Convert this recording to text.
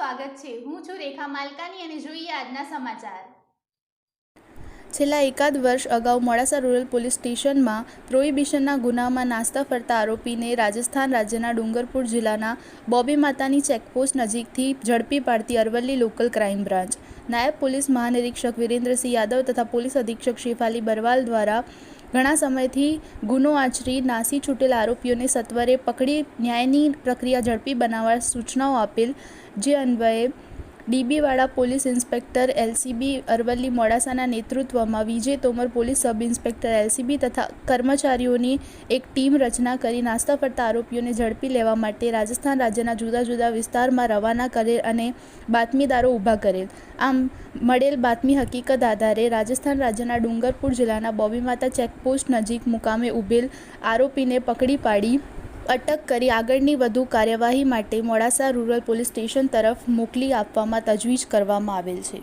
સ્વાગત છે। હું છું રેખા માલકાની અને જોઈએ આજના સમાચાર। છેલ્લા એકાદ વર્ષ અગાઉ મોડાસા રૂરલ પોલીસ સ્ટેશનમાં પ્રોહિબિશનના ગુનામાં નાસ્તા ફરતા આરોપીને રાજસ્થાન રાજ્યના ડુંગરપુર જિલ્લાના બોબી માતાની ચેકપોસ્ટ નજીકથી ઝડપી પાડતી અરવલ્લી લોકલ ક્રાઇમ બ્રાન્ચ નાયબ પોલીસ મહાનિરીક્ષક વિરેન્દ્રસિંહ યાદવ તથા પોલીસ અધિક્ષક શેફાલી બરવાલ દ્વારા ઘણા સમયથી ગુનો આચરી નાસી છૂટેલ આરોપીઓને સત્વરે પકડી ન્યાયની પ્રક્રિયા ઝડપી બનાવવા સૂચનાઓ આપેલ, જે અન્વયે D B Vada police inspector LCB Aravalli મોડાસાના નેતૃત્વમાં Vijay Tomar police sub inspector LCB તથા કર્મચારીઓની એક ટીમ રચના કરી નાસ્તા ફરતા આરોપીઓને ઝડપી લેવા માટે રાજસ્થાન રાજ્યના જુદા જુદા વિસ્તારમાં રવાના કરેલ અને બાતમીદારો ઊભા કરેલ। આમ મળેલ બાતમી હકીકત આધારે રાજસ્થાન રાજ્યના ડુંગરપુર જિલ્લાના બોબી માતા ચેકપોસ્ટ નજીક મુકામે ઉભેલ આરોપીને પકડી પાડી અટક કરી આગળની વધુ કાર્યવાહી માટે મોડાસા રૂરલ પોલીસ સ્ટેશન તરફ મોકલી આપવામાં તજવીજ કરવામાં આવેલ છે।